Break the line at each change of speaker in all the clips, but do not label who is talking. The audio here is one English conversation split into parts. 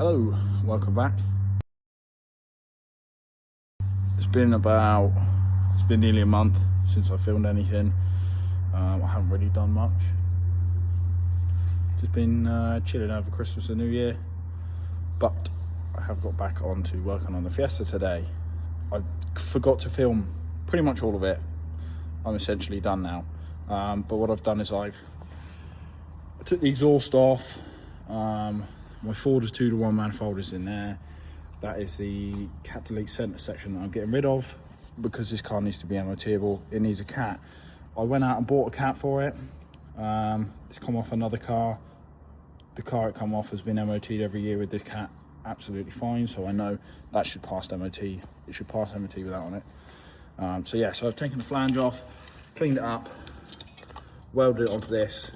Hello, welcome back. It's been nearly a month since I filmed anything. I haven't really done much. Just been chilling over Christmas and New Year. But I have got back on to working on the Fiesta today. I forgot to film pretty much all of it. I'm essentially done now. But what I've done is I took the exhaust off. My Ford is 2-to-1 manifold is in there. That is the catalytic centre section that I'm getting rid of because this car needs to be MOTable. It needs a cat. I went out and bought a cat for it. It's come off another car. The car it come off has been MOT'd every year with this cat absolutely fine, so I know that should pass MOT. It should pass MOT without on it. So I've taken the flange off, cleaned it up, welded it onto this.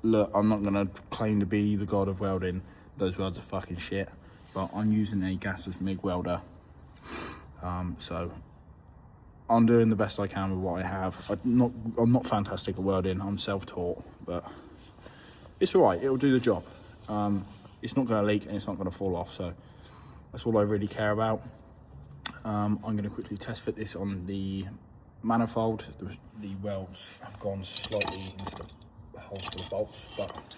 Look, I'm not going to claim to be the god of welding. Those welds are fucking shit. But I'm using a gasless MIG welder. So I'm doing the best I can with what I have. I'm not fantastic at welding. I'm self-taught, but it's all right. It'll do the job. It's not going to leak and it's not going to fall off. So that's all I really care about. I'm going to quickly test fit this on the manifold. The welds have gone slightly into the holes for the bolts, but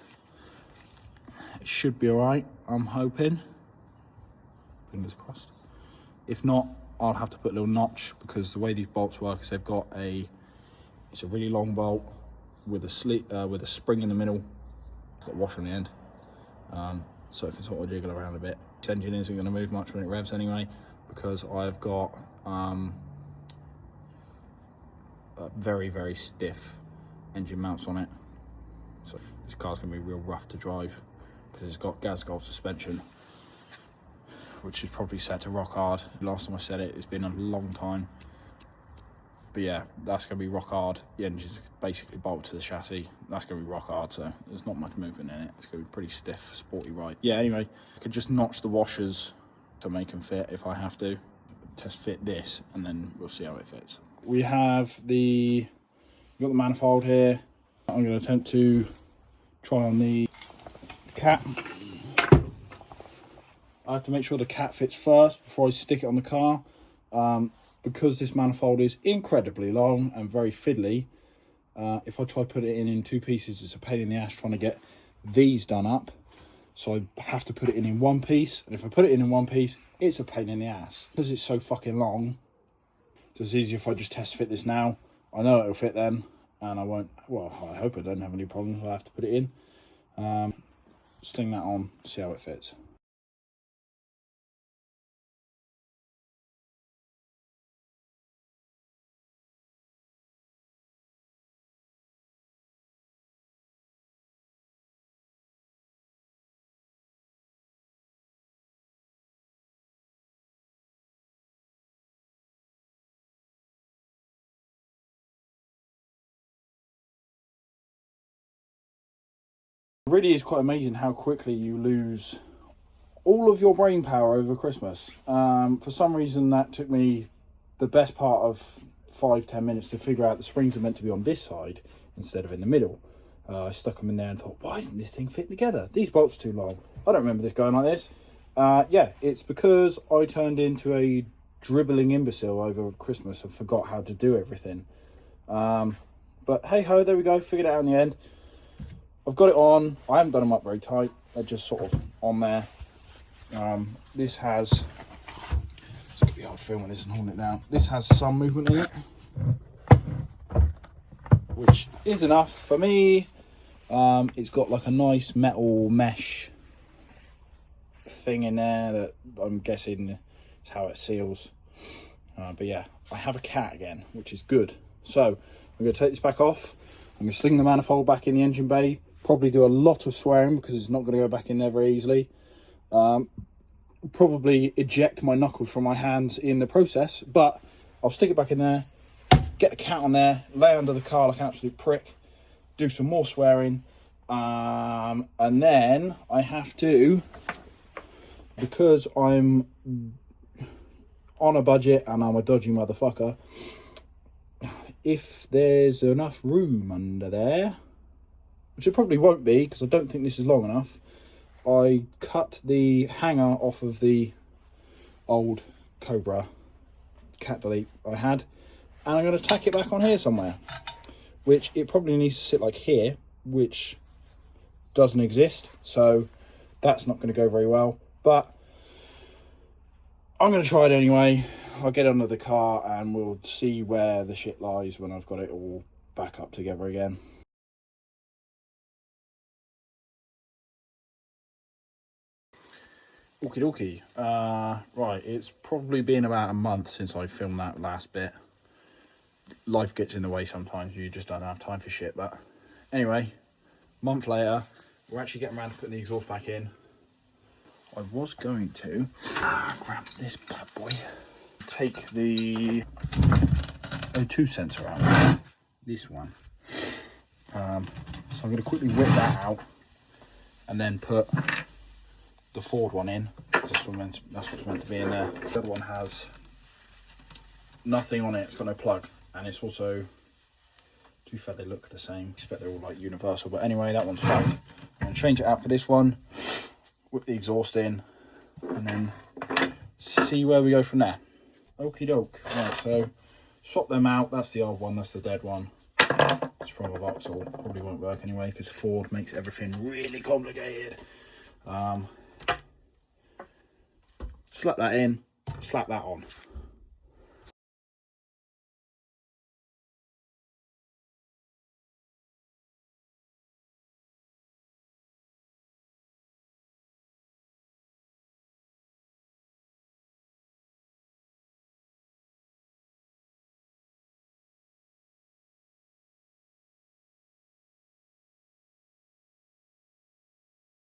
it should be all right, I'm hoping. Fingers crossed. If not, I'll have to put a little notch, because the way these bolts work is it's a really long bolt with a spring in the middle. It's got a washer on the end, so it can sort of jiggle around a bit. This engine isn't going to move much when it revs anyway, because I've got very, very stiff engine mounts on it. So this car's going to be real rough to drive because it's got gas golf suspension, which is probably set to rock hard. Last time I said it, it's been a long time. But yeah, that's going to be rock hard. The engine's basically bolted to the chassis. That's going to be rock hard, so there's not much movement in it. It's going to be pretty stiff, sporty ride. Yeah, anyway, I could just notch the washers to make them fit if I have to. Test fit this, and then we'll see how it fits. We've got the manifold here. I'm going to attempt to try on the cat. I have to make sure the cat fits first before I stick it on the car. Because this manifold is incredibly long and very fiddly, if I try to put it in two pieces, it's a pain in the ass trying to get these done up. So I have to put it in one piece. And if I put it in one piece, it's a pain in the ass. Because it's so fucking long, so it's easier if I just test fit this now. I know it'll fit then. And I won't, well, I hope I don't have any problems. I have to put it in. Sling that on, see how it fits. It really is quite amazing how quickly you lose all of your brain power over Christmas. For some reason, that took me the best part of 5-10 minutes to figure out the springs are meant to be on this side instead of in the middle. I stuck them in there and thought, why isn't this thing fit together? These bolts are too long. I don't remember this going like this. Yeah, it's because I turned into a dribbling imbecile over Christmas and forgot how to do everything. But hey ho, there we go, figured it out in the end. I've got it on. I haven't done them up very tight. They're just sort of on there. This has, it's going to be hard filming this and holding it down. This has some movement in it, which is enough for me. It's got like a nice metal mesh thing in there that I'm guessing is how it seals. But yeah, I have a cat again, which is good. So I'm going to take this back off. I'm going to sling the manifold back in the engine bay. Probably do a lot of swearing because it's not going to go back in there very easily. Probably eject my knuckles from my hands in the process, but I'll stick it back in there, get the cat on there, lay under the car like an absolute prick, do some more swearing, and then I have to, because I'm on a budget and I'm a dodgy motherfucker, if there's enough room under there, which it probably won't be because I don't think this is long enough, I cut the hanger off of the old Cobra cat delete I had, and I'm going to tack it back on here somewhere, which it probably needs to sit like here, which doesn't exist, so that's not going to go very well, but I'm going to try it anyway. I'll get under the car and we'll see where the shit lies when I've got it all back up together again. Okie dokie. Right, it's probably been about a month since I filmed that last bit. Life gets in the way sometimes, you just don't have time for shit, but anyway, month later, we're actually getting around to putting the exhaust back in. I was going to grab this bad boy, take the O2 sensor out, this one. So I'm going to quickly whip that out and then put the Ford one in. That's what's meant to be in there. The other one has nothing on it, it's got no plug, and it's also, to be fair, they look the same. I expect they're all like universal, but anyway, that one's fine. I'm going to change it out for this one, whip the exhaust in, and then see where we go from there. Okie doke. Right, so swap them out. That's the old one, that's the dead one. It's from a Vauxhall, probably won't work anyway because Ford makes everything really complicated. Slap that in, slap that on.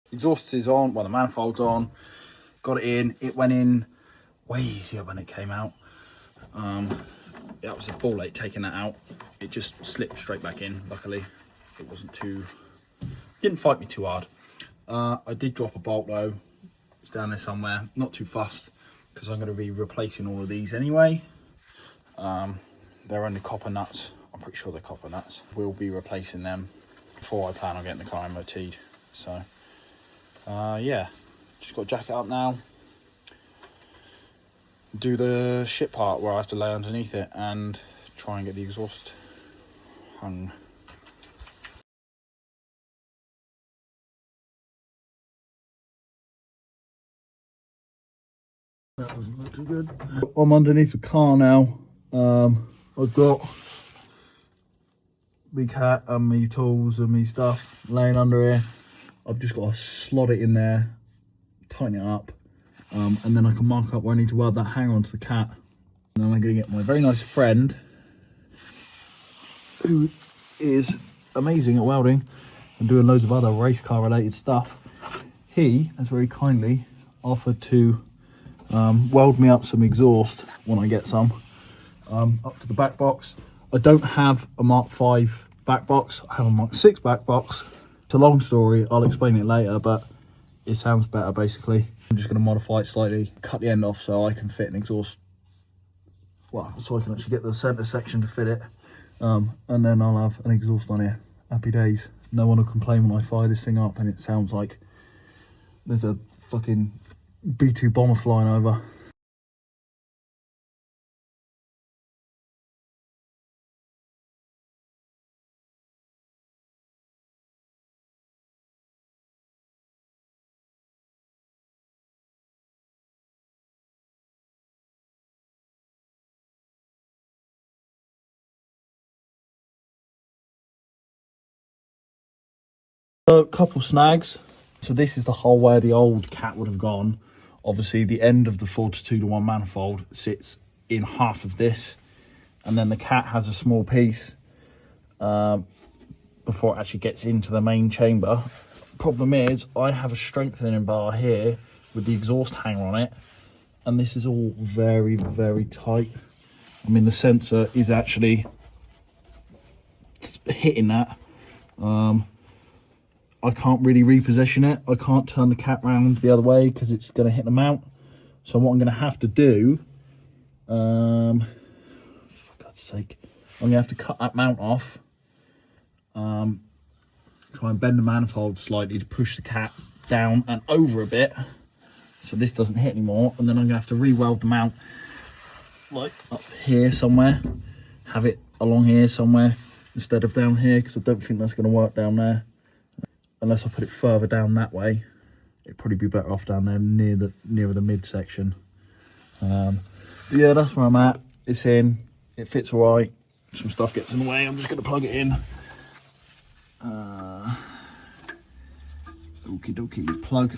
Exhaust is on, well, the manifold's on, got it in. It went in way easier when it came out. That was a ball ache taking that out. It just slipped straight back in, luckily. It wasn't too, didn't fight me too hard. I did drop a bolt though, it's down there somewhere, not too fussed, because I'm going to be replacing all of these anyway. They're only copper nuts, I'm pretty sure they're copper nuts. We'll be replacing them before I plan on getting the car MOT'd, so. Yeah, just got to jack it up now, do the shit part where I have to lay underneath it and try and get the exhaust hung. That doesn't look too good. I'm underneath the car now. I've got big hat and me tools and me stuff laying under here. I've just got to slot it in there, tighten it up, and then I can mark up where I need to weld that hanger onto the cat. And then I'm going to get my very nice friend, who is amazing at welding and doing loads of other race car related stuff. He has very kindly offered to weld me up some exhaust when I get some, up to the back box. I don't have a Mark 5 back box, I have a Mark 6 back box. It's a long story, I'll explain it later, but it sounds better basically. I'm just going to modify it slightly, cut the end off so I can fit an exhaust, well, so I can actually get the centre section to fit it, and then I'll have an exhaust on here. Happy days. No one will complain when I fire this thing up and it sounds like there's a fucking B-2 bomber flying over. A couple snags. So this is the hole where the old cat would have gone. Obviously the end of the 4:2:1 manifold sits in half of this, and then the cat has a small piece before it actually gets into the main chamber. Problem is I have a strengthening bar here with the exhaust hanger on it, and this is all very, very tight. I mean, the sensor is actually hitting that. I can't really reposition it. I can't turn the cat round the other way because it's going to hit the mount. So what I'm going to have to do, for God's sake, I'm going to have to cut that mount off. Try and bend the manifold slightly to push the cat down and over a bit so this doesn't hit anymore, and then I'm gonna have to re-weld the mount like up here somewhere, have it along here somewhere instead of down here, because I don't think that's going to work down there unless I put it further down that way. It'd probably be better off down there nearer the midsection. Yeah, that's where I'm at. It's in, it fits all right. Some stuff gets in the way, I'm just going to plug it in. Okie dokie, plug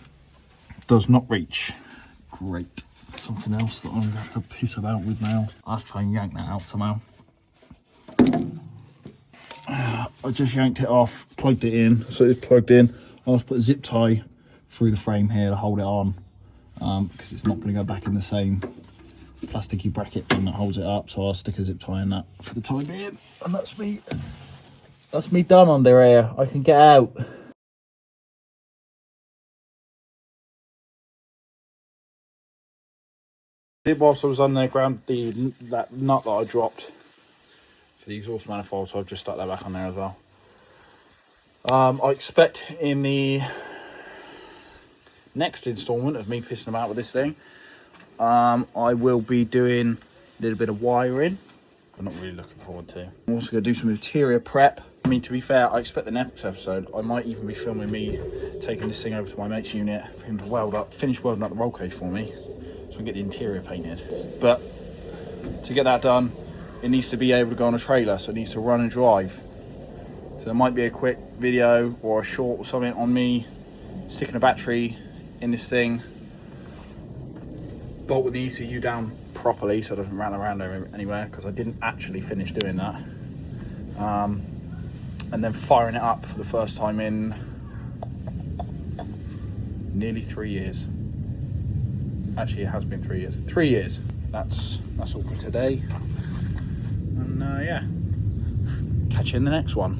does not reach. Great. Something else that I'm going to have to piss about with now. I have to try and yank that out somehow. I just yanked it off, plugged it in, so it's plugged in. I'll just put a zip tie through the frame here to hold it on, because it's not going to go back in the same plasticky bracket thing that holds it up, so I'll stick a zip tie in that for the time being. And that's me done under here. I can get out. Whilst I was underground, that nut that I dropped for the exhaust manifold, so I've just stuck that back on there as well. I expect in the next instalment of me pissing about with this thing, I will be doing a little bit of wiring. I'm not really looking forward to. I'm also going to do some interior prep. I mean, to be fair, I expect the next episode I might even be filming me taking this thing over to my mate's unit for him to finish welding up the roll cage for me, so I can get the interior painted. But to get that done, it needs to be able to go on a trailer, so it needs to run and drive. So there might be a quick video or a short or something on me sticking a battery in this thing, bolting the ECU down properly so it doesn't run around anywhere, because I didn't actually finish doing that. And then firing it up for the first time in nearly 3 years. Actually, it has been 3 years. 3 years. That's all for today. And yeah, catch you in the next one.